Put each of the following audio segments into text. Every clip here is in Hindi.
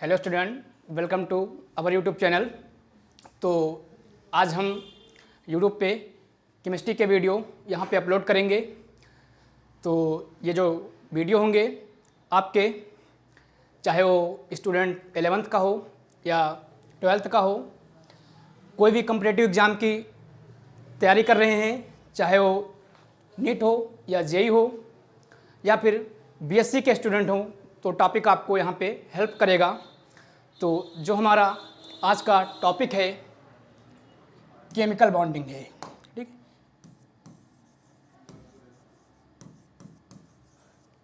Hello student, welcome to our YouTube channel. तो आज हम यूट्यूब पे केमिस्ट्री के वीडियो यहाँ पे अपलोड करेंगे। तो ये जो वीडियो होंगे आपके, चाहे वो स्टूडेंट 11th का हो या 12th का हो, कोई भी कम्पिटिटिव एग्ज़ाम की तैयारी कर रहे हैं, चाहे वो नीट हो या जेई हो या फिर बीएससी के स्टूडेंट हों, तो टॉपिक आपको यहाँ पे हेल्प करेगा। तो जो हमारा आज का टॉपिक है केमिकल बॉन्डिंग है, ठीक।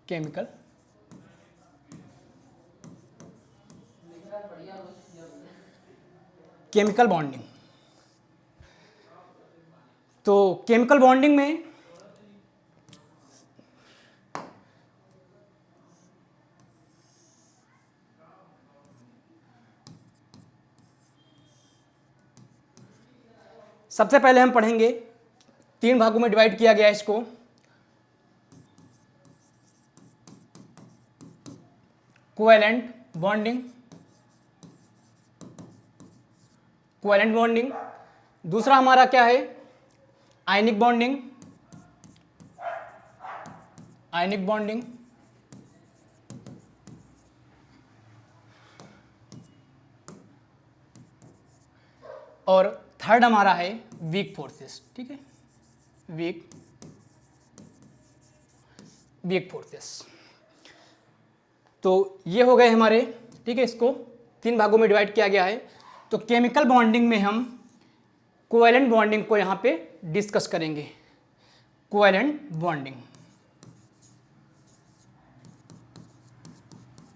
Chemical chemical bonding. तो केमिकल बॉन्डिंग में सबसे पहले हम पढ़ेंगे, 3 भागों में डिवाइड किया गया है इसको। Covalent bonding, covalent bonding. दूसरा हमारा क्या है? Ionic bonding, ionic bonding. और थर्ड हमारा है वीक फोर्सेस, ठीक है, वीक फोर्सेस। तो ये हो गए हमारे, ठीक है। इसको 3 भागों में डिवाइड किया गया है। तो केमिकल बॉन्डिंग में हम कोवैलेंट बॉन्डिंग को यहाँ पे डिस्कस करेंगे। Covalent bonding,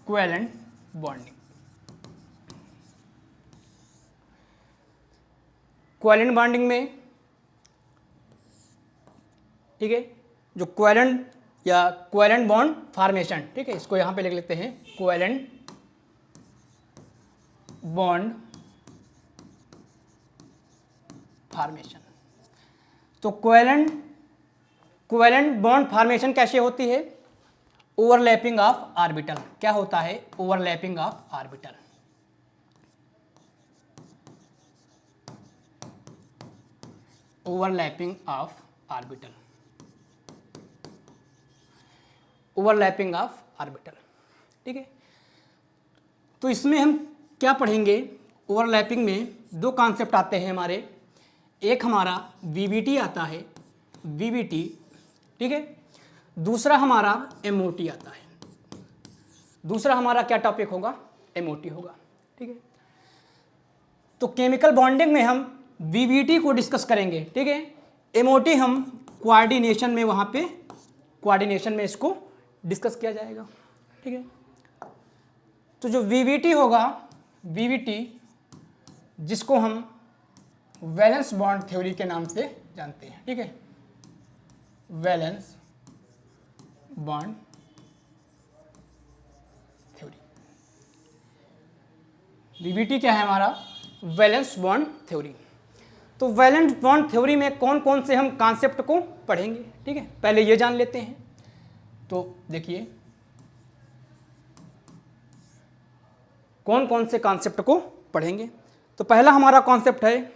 covalent bonding, covalent bonding में, ठीक है, जो कोवैलेंट या कोवैलेंट बॉन्ड फॉर्मेशन, ठीक है, इसको यहाँ पे लिख लेते हैं कोवैलेंट बॉन्ड फॉर्मेशन। तो कोवैलेंट बॉन्ड फॉर्मेशन कैसे होती है? Overlapping of orbital. क्या होता है? Overlapping of orbital. Overlapping of orbital, overlapping of orbital, ठीक है। तो इसमें हम क्या पढ़ेंगे? ओवरलैपिंग में 2 कॉन्सेप्ट आते हैं हमारे। एक हमारा वीवीटी आता है, वीवीटी, ठीक है। दूसरा हमारा एमओटी आता है। दूसरा हमारा क्या टॉपिक होगा? एमओटी होगा, ठीक है। तो केमिकल बॉन्डिंग में हम वीवीटी को डिस्कस करेंगे, ठीक है। एमओटी हम कोऑर्डिनेशन में, वहाँ पे कोऑर्डिनेशन में इसको डिस्कस किया जाएगा, ठीक है। तो जो वीवीटी होगा, वीवीटी जिसको हम वैलेंस बॉन्ड थ्योरी के नाम से जानते हैं, ठीक है, वैलेंस बॉन्ड थ्योरी। वीवीटी क्या है हमारा? Valence bond theory. तो वैलेंस बॉन्ड थ्योरी में कौन कौन से हम कॉन्सेप्ट को पढ़ेंगे, ठीक है, पहले ये जान लेते हैं। तो देखिए कौन कौन से कॉन्सेप्ट को पढ़ेंगे। तो पहला हमारा कॉन्सेप्ट है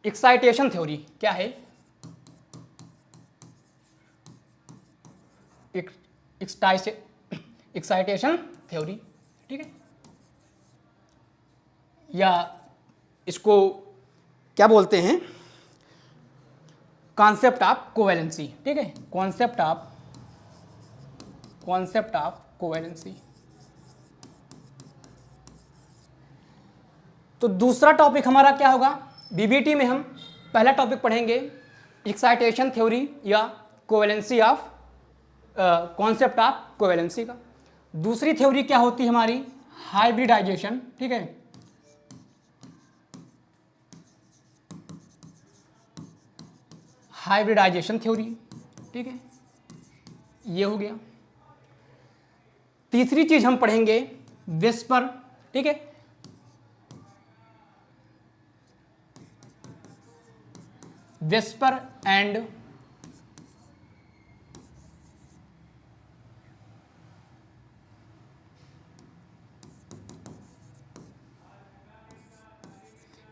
एक्साइटेशन थ्योरी। क्या है? एक्साइटेशन थ्योरी, ठीक है, या इसको क्या बोलते हैं? कॉन्सेप्ट ऑफ कोवैलेंसी, ठीक है, कॉन्सेप्ट ऑफ कोवैलेंसी। तो दूसरा टॉपिक हमारा क्या होगा? बीबीटी में हम पहला टॉपिक पढ़ेंगे एक्साइटेशन थ्योरी या covalency of, concept of covalency का। दूसरी थ्योरी क्या होती है हमारी? हाइब्रिडाइजेशन, ठीक है, हाइब्रिडाइजेशन थ्योरी, ठीक है, ये हो गया। तीसरी चीज हम पढ़ेंगे वेस्पर, ठीक है, vesper and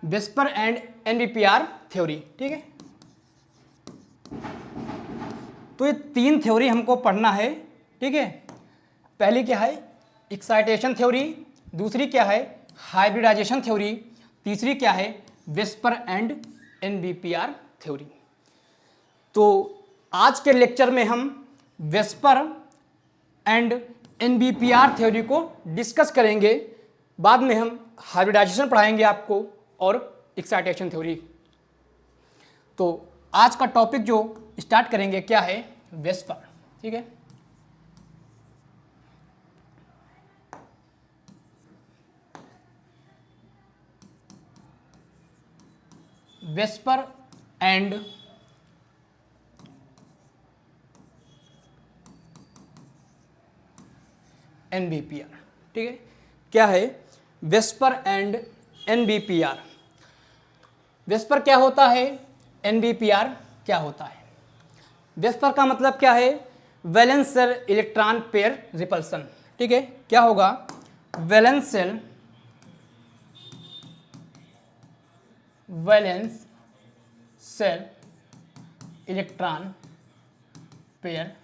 vesper and NBPR theory, ठीक है। तो ये 3 थ्योरी हमको पढ़ना है, ठीक है। पहली क्या है, एक्साइटेशन थ्योरी, दूसरी क्या है, हाइब्रिडाइजेशन थ्योरी, तीसरी क्या है, वेस्पर एंड एनबीपीआर थ्योरी। तो आज के लेक्चर में हम वेस्पर एंड एनबीपीआर थ्योरी को डिस्कस करेंगे, बाद में हम हाइब्रिडाइजेशन पढ़ाएंगे आपको और एक्साइटेशन थ्योरी। तो आज का टॉपिक जो स्टार्ट करेंगे क्या है, वेस्पर, ठीक है। वेस्पर एंड एनबीपीआर, ठीक है। क्या है वेस्पर एंड एनबीपीआर? वेस्पर क्या होता है, एनबीपीआर क्या होता है? वेस्पर का मतलब क्या है, valence shell electron pair repulsion, ठीक है। क्या होगा, valence shell electron pair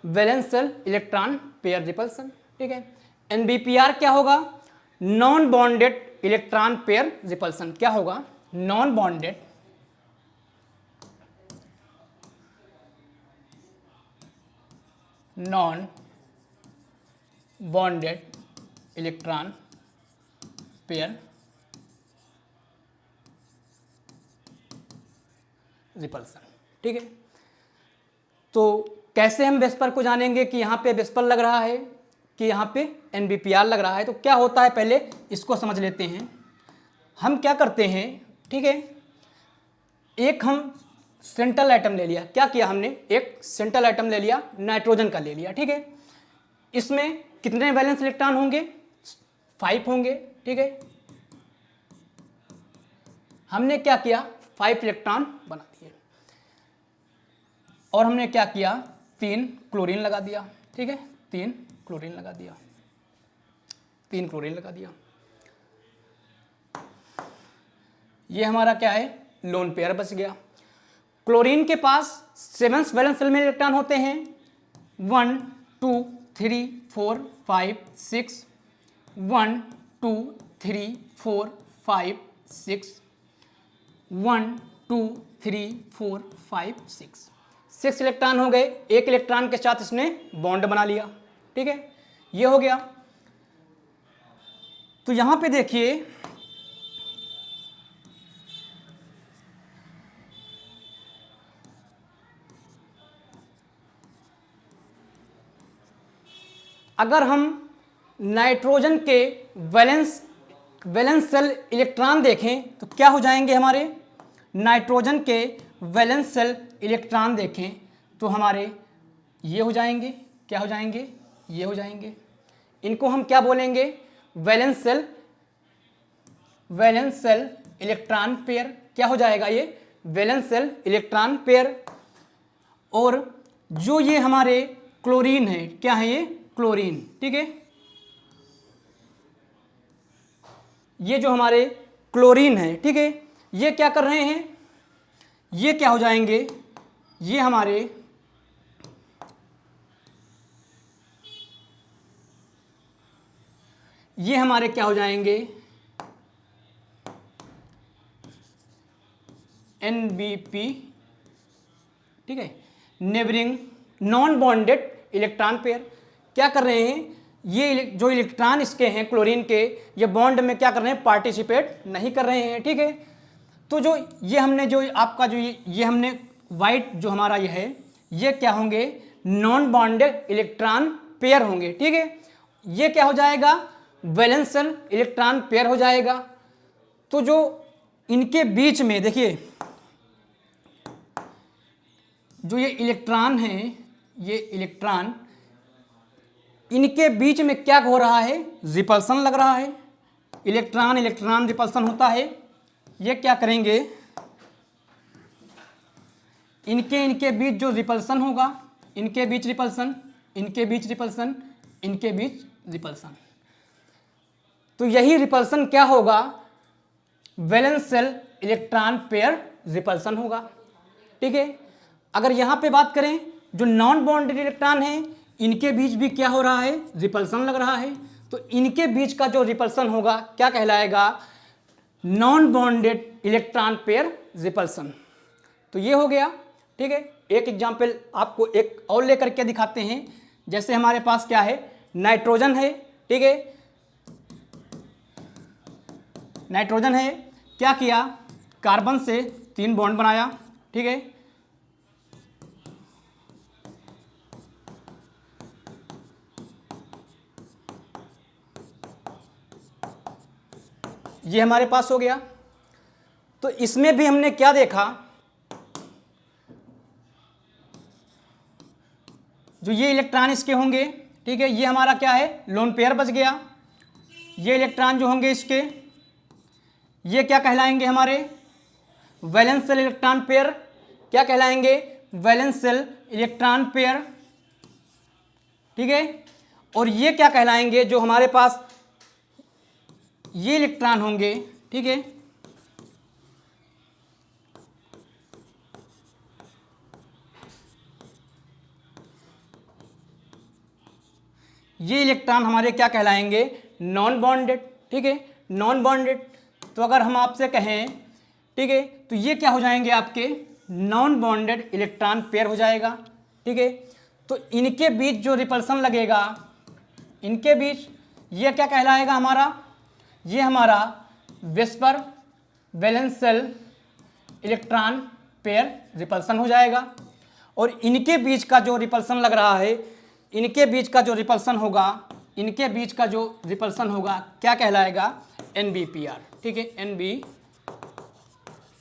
valence shell electron pair repulsion, ठीक है। एनबीपीआर क्या होगा, non bonded electron pair repulsion. क्या होगा, non bonded electron pair repulsion, ठीक है। तो कैसे हम वेस्पर को जानेंगे कि यहाँ पे वेस्पर लग रहा है कि यहाँ पे एनबीपीआर लग रहा है? तो क्या होता है पहले इसको समझ लेते हैं। हम क्या करते हैं, ठीक है, एक हम सेंट्रल एटम ले लिया। क्या किया हमने, एक सेंट्रल एटम ले लिया, नाइट्रोजन का ले लिया, ठीक है। इसमें कितने वैलेंस इलेक्ट्रॉन होंगे, 5 होंगे, ठीक है। हमने क्या किया, 5 इलेक्ट्रॉन बना दिए और हमने क्या किया, 3 क्लोरीन लगा दिया, ठीक है। 3 क्लोरीन लगा दिया, 3 क्लोरीन लगा दिया। ये हमारा क्या है, लोन पेयर बच गया। क्लोरीन के पास 7 वैलेंस शेल में इलेक्ट्रॉन होते हैं, 1 2 3 4 5 6, 1 2 3 4 5 6, 1 2 3 4 5 6 इलेक्ट्रॉन हो गए। एक इलेक्ट्रॉन के साथ इसने बॉन्ड बना लिया, ठीक है, ये हो गया। तो यहां पे देखिए, अगर हम नाइट्रोजन के वैलेंस सेल इलेक्ट्रॉन देखें तो क्या हो जाएंगे हमारे, नाइट्रोजन के वैलेंस सेल इलेक्ट्रॉन देखें तो हमारे ये हो जाएंगे, क्या हो जाएंगे, ये हो जाएंगे। इनको हम क्या बोलेंगे, वैलेंस सेल इलेक्ट्रॉन पेयर। क्या हो जाएगा ये, वैलेंस सेल इलेक्ट्रॉन पेयर। और जो ये हमारे क्लोरीन है, क्या है ये, क्लोरीन, ठीक है। ये जो हमारे क्लोरीन है, ठीक है, ये क्या कर रहे हैं, ये क्या हो जाएंगे, ये हमारे क्या हो जाएंगे, एनबीपी, ठीक है, neighbouring non bonded electron pair. क्या कर रहे हैं, ये जो इलेक्ट्रॉन इसके हैं क्लोरीन के, ये बॉन्ड में क्या कर रहे हैं, पार्टिसिपेट नहीं कर रहे हैं, ठीक है। तो जो ये हमने जो आपका जो ये हमने वाइट जो हमारा ये है, ये क्या होंगे, नॉन बॉन्डेड इलेक्ट्रॉन पेयर होंगे, ठीक है। ये क्या हो जाएगा, वैलेंस शेल इलेक्ट्रॉन पेयर हो जाएगा। तो जो इनके बीच में देखिए, जो ये इलेक्ट्रॉन है, ये इलेक्ट्रॉन, इनके बीच में क्या हो रहा है, रिपल्सन लग रहा है। इलेक्ट्रॉन रिपल्सन होता है। ये क्या करेंगे, इनके बीच जो रिपल्सन होगा, इनके बीच रिपल्सन, इनके बीच रिपल्सन। तो यही रिपल्सन क्या होगा, valence shell electron pair repulsion होगा। ठीक है, अगर यहाँ पे बात करें जो नॉन बॉन्डेड इलेक्ट्रॉन है इनके बीच भी क्या हो रहा है, रिपल्सन लग रहा है, तो इनके बीच का जो रिपल्सन होगा क्या कहलाएगा, non bonded electron pair repulsion. तो ये हो गया। ठीक है, एक एग्जाम्पल आपको एक और लेकर के दिखाते हैं। जैसे हमारे पास क्या है, नाइट्रोजन है। ठीक है, नाइट्रोजन है, क्या किया, कार्बन से 3 बॉन्ड बनाया। ठीक है, ये हमारे पास हो गया। तो इसमें भी हमने क्या देखा, जो ये इलेक्ट्रॉन इसके होंगे, ठीक है, ये हमारा क्या है, लोन पेयर बच गया। ये इलेक्ट्रॉन जो होंगे इसके, ये क्या कहलाएंगे हमारे, वैलेंस शेल इलेक्ट्रॉन पेयर। क्या कहलाएंगे, वैलेंस शेल इलेक्ट्रॉन पेयर। ठीक है, और ये क्या कहलाएंगे, जो हमारे पास ये इलेक्ट्रॉन होंगे, ठीक है, ये इलेक्ट्रॉन हमारे क्या कहलाएंगे, नॉन बॉन्डेड। ठीक है, नॉन बॉन्डेड। तो अगर हम आपसे कहें, ठीक है, तो ये क्या हो जाएंगे आपके, नॉन बॉन्डेड इलेक्ट्रॉन पेयर हो जाएगा। ठीक है, तो इनके बीच जो रिपल्सन लगेगा, इनके बीच ये क्या कहलाएगा हमारा, ये हमारा VSEPR valence shell electron pair repulsion हो जाएगा। और इनके बीच का जो रिपल्सन लग रहा है, इनके बीच का जो रिपल्सन होगा, इनके बीच का जो रिपल्सन होगा क्या कहलाएगा, NBPR। ठीक है,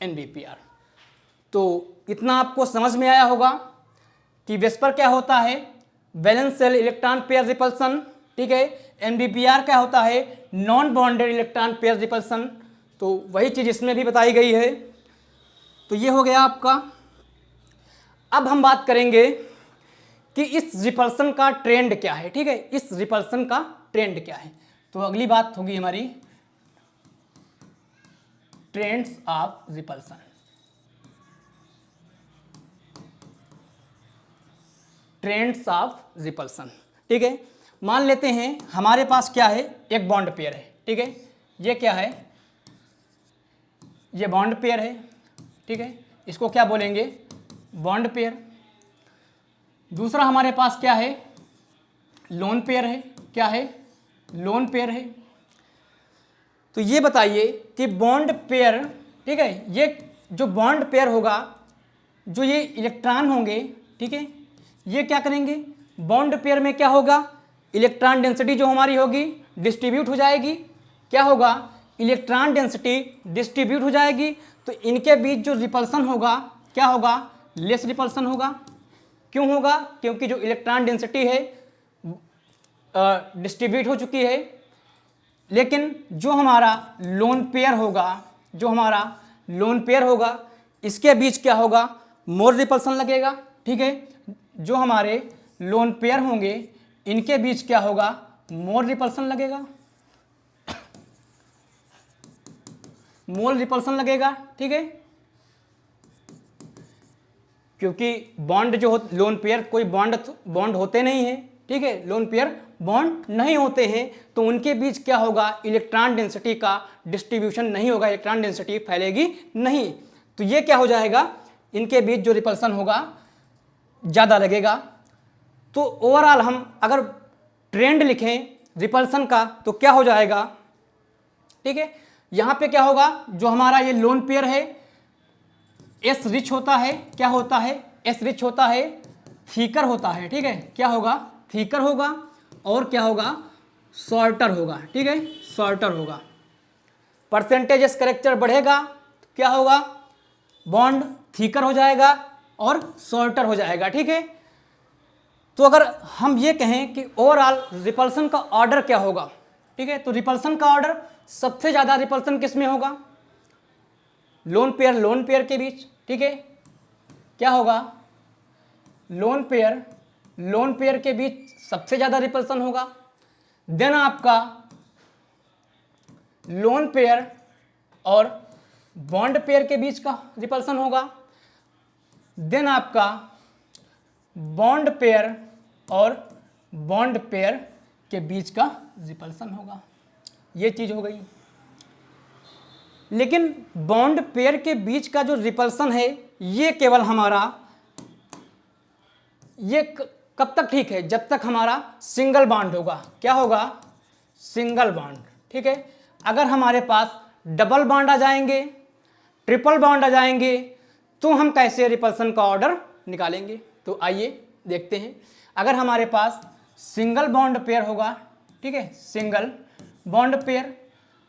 NBPR। तो इतना आपको समझ में आया होगा कि वेस्पर क्या होता है, valence shell electron pair repulsion. ठीक है, NBPR क्या होता है, non bonded electron pair repulsion. तो वही चीज़ इसमें भी बताई गई है। तो ये हो गया आपका। अब हम बात करेंगे कि इस रिपल्सन का ट्रेंड क्या है। ठीक है, इस रिपल्सन का ट्रेंड क्या है। तो अगली बात होगी हमारी trends of repulsion. Trends of repulsion. ठीक है, मान लेते हैं हमारे पास क्या है, एक बॉन्ड पेयर है। ठीक है, ये क्या है, ये बॉन्ड पेयर है। ठीक है, इसको क्या बोलेंगे, बॉन्ड पेयर। दूसरा हमारे पास क्या है, लोन पेयर है। क्या है, लोन पेयर है। तो ये बताइए कि बॉन्ड पेयर, ठीक है, ये जो बॉन्ड पेयर होगा, जो ये इलेक्ट्रॉन होंगे, ठीक है, ये क्या करेंगे, बॉन्ड पेयर में क्या होगा, इलेक्ट्रॉन डेंसिटी जो हमारी होगी डिस्ट्रीब्यूट हो जाएगी। क्या होगा, इलेक्ट्रॉन डेंसिटी डिस्ट्रीब्यूट हो जाएगी। तो इनके बीच जो रिपल्सन होगा क्या होगा, लेस रिपल्सन होगा। क्यों होगा, क्योंकि जो इलेक्ट्रॉन डेंसिटी है डिस्ट्रीब्यूट हो चुकी है। लेकिन जो हमारा लोन पेयर होगा, जो हमारा लोन पेयर होगा, इसके बीच क्या होगा, मोर रिपल्सन लगेगा। ठीक है, जो हमारे लोन पेयर होंगे इनके बीच क्या होगा, मोर रिपल्सन लगेगा, मोर रिपल्सन लगेगा। ठीक है, क्योंकि बॉन्ड जो हो, लोन पेयर कोई बॉन्ड होते नहीं है। ठीक है, लोन पेयर बॉन्ड नहीं होते हैं, तो उनके बीच क्या होगा, इलेक्ट्रॉन डेंसिटी का डिस्ट्रीब्यूशन नहीं होगा, इलेक्ट्रॉन डेंसिटी फैलेगी नहीं। तो ये क्या हो जाएगा, इनके बीच जो रिपल्सन होगा ज़्यादा लगेगा। तो ओवरऑल हम अगर ट्रेंड लिखें रिपल्सन का तो क्या हो जाएगा, ठीक है, यहाँ पे क्या होगा, जो हमारा ये लोन पेयर है एस रिच होता है। क्या होता है, एस रिच होता है, थीकर होता है। ठीक है, क्या होगा, थीकर होगा, और क्या होगा, शॉर्टर होगा। ठीक है, शॉर्टर होगा। परसेंटेज एस करेक्टर बढ़ेगा, क्या होगा, बॉन्ड थीकर हो जाएगा और शॉर्टर हो जाएगा। ठीक है, तो अगर हम ये कहें कि ओवरऑल रिपल्सन का ऑर्डर क्या होगा, ठीक है, तो रिपल्सन का ऑर्डर सबसे ज़्यादा रिपल्सन किस में होगा, लोन पेयर के बीच। ठीक है, क्या होगा, लोन पेयर लोन पेयर के बीच सबसे ज़्यादा रिपल्सन होगा। देन आपका लोन पेयर और बॉन्ड पेयर के बीच का रिपल्सन होगा। देन आपका बॉन्ड पेयर और बॉन्ड पेयर के बीच का रिपल्सन होगा। ये चीज़ हो गई। लेकिन बॉन्ड पेयर के बीच का जो रिपल्सन है ये केवल हमारा ये कब तक ठीक है, जब तक हमारा सिंगल बॉन्ड होगा। क्या होगा? Single bond. ठीक है। अगर हमारे पास डबल बॉन्ड आ जाएंगे, ट्रिपल बॉन्ड आ जाएंगे, तो हम कैसे रिपल्सन का ऑर्डर निकालेंगे? तो आइए देखते हैं। अगर हमारे पास सिंगल बॉन्ड पेयर होगा, ठीक है, सिंगल बॉन्ड पेयर,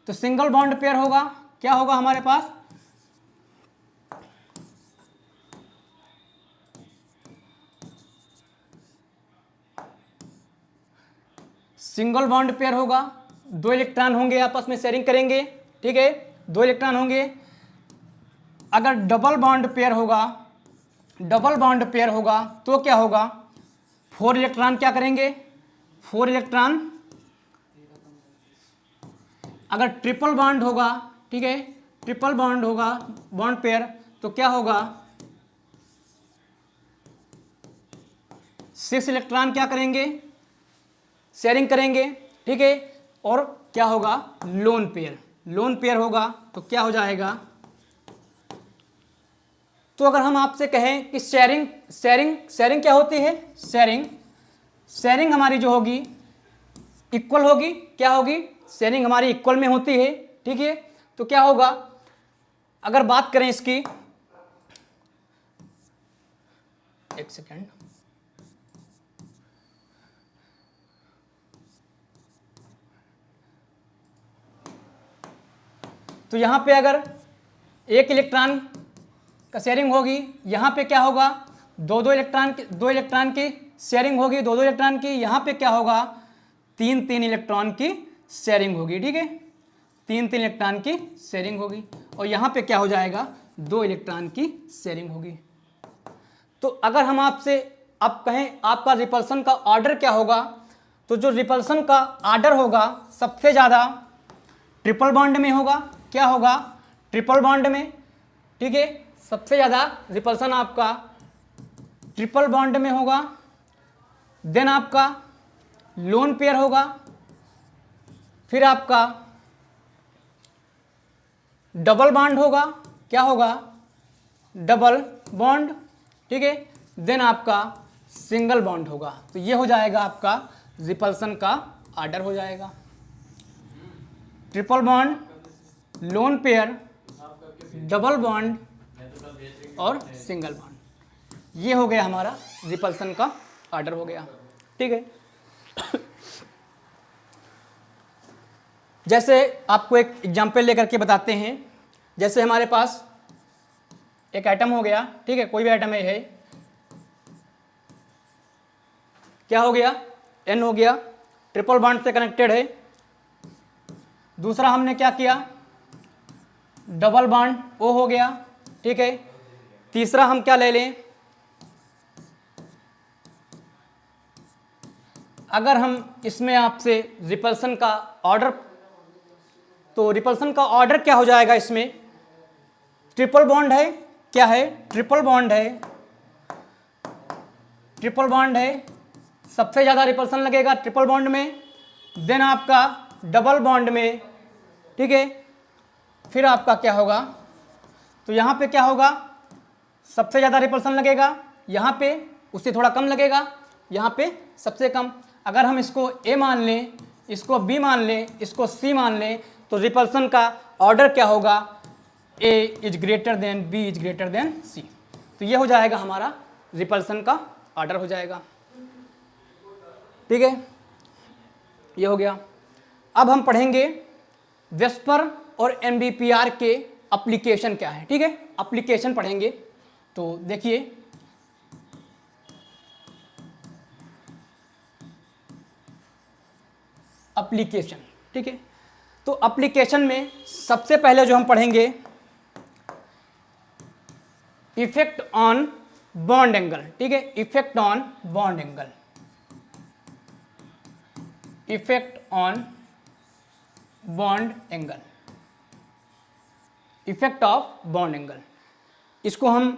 तो सिंगल बॉन्ड पेयर होगा, क्या होगा हमारे पास? सिंगल बॉन्ड पेयर होगा, 2 इलेक्ट्रॉन होंगे, आपस में शेयरिंग करेंगे। ठीक है, 2 इलेक्ट्रॉन होंगे। अगर डबल बॉन्ड पेयर होगा, डबल बॉन्ड पेयर होगा तो क्या होगा? 4 इलेक्ट्रॉन क्या करेंगे? 4 इलेक्ट्रॉन। अगर ट्रिपल बॉन्ड होगा, ठीक है, ट्रिपल बॉन्ड होगा बॉन्ड पेयर, तो क्या होगा? 6 इलेक्ट्रॉन क्या करेंगे? शेयरिंग करेंगे। ठीक है। और क्या होगा? Loan pair. लोन पेयर होगा तो क्या हो जाएगा? तो अगर हम आपसे कहें कि शेयरिंग शेयरिंग शेयरिंग क्या होती है? शेयरिंग शेयरिंग हमारी जो होगी इक्वल होगी। क्या होगी? शेयरिंग हमारी इक्वल में होती है। ठीक है। तो क्या होगा? अगर बात करें इसकी, एक सेकेंड, तो यहां पे अगर 1 इलेक्ट्रॉन का शेयरिंग होगी, यहाँ पे क्या होगा? 2 इलेक्ट्रॉन की शेयरिंग होगी, 2 इलेक्ट्रॉन की। यहाँ पे क्या होगा? 3 इलेक्ट्रॉन की शेयरिंग होगी। ठीक है, 3 इलेक्ट्रॉन की शेयरिंग होगी। और यहाँ पे क्या हो जाएगा? 2 इलेक्ट्रॉन की शेयरिंग होगी। तो अगर हम आपसे अब कहें आपका रिपल्सन का ऑर्डर क्या होगा, तो जो रिपल्सन का ऑर्डर होगा सबसे ज़्यादा ट्रिपल बॉन्ड में होगा। क्या होगा? ट्रिपल बॉन्ड में। ठीक है, सबसे ज़्यादा रिपल्सन आपका ट्रिपल बॉन्ड में होगा। देन आपका लोन पेयर होगा, फिर आपका डबल बॉन्ड होगा। क्या होगा? Double bond. ठीक है। देन आपका सिंगल बॉन्ड होगा। तो ये हो जाएगा आपका रिपल्सन का ऑर्डर हो जाएगा। Triple bond, lone pair, double bond और सिंगल बॉन्ड। ये हो गया हमारा रिपल्सन का ऑर्डर हो गया। ठीक है। जैसे आपको एक एग्जांपल लेकर के बताते हैं। जैसे हमारे पास एक एटम हो गया, ठीक है, कोई भी एटम है, क्या हो गया? N हो गया, ट्रिपल बॉन्ड से कनेक्टेड है। दूसरा हमने क्या किया? डबल बॉन्ड O हो गया। ठीक है। तीसरा हम क्या ले लें? अगर हम इसमें आपसे रिपल्सन का ऑर्डर, तो रिपल्सन का ऑर्डर क्या हो जाएगा? इसमें ट्रिपल बॉन्ड है। क्या है? ट्रिपल बॉन्ड है। ट्रिपल बॉन्ड है, सबसे ज़्यादा रिपल्सन लगेगा ट्रिपल बॉन्ड में। देन आपका डबल बॉन्ड में। ठीक है। फिर आपका क्या होगा? तो यहाँ पे क्या होगा? सबसे ज़्यादा रिपल्सन लगेगा, यहाँ पे उससे थोड़ा कम लगेगा, यहाँ पे सबसे कम। अगर हम इसको A मान लें, इसको B मान लें, इसको C मान लें, तो रिपल्सन का ऑर्डर क्या होगा? A is greater than B is greater than C। तो ये हो जाएगा हमारा रिपल्सन का ऑर्डर हो जाएगा। ठीक है, ये हो गया। अब हम पढ़ेंगे वेस्पर और MBPR के एप्लीकेशन क्या है। ठीक है, एप्लीकेशन पढ़ेंगे। तो देखिए, एप्लीकेशन। ठीक है, तो एप्लीकेशन में सबसे पहले जो हम पढ़ेंगे, इफेक्ट ऑन बॉन्ड एंगल, ठीक है, effect on bond angle, effect on bond angle, effect of bond angle, इसको हम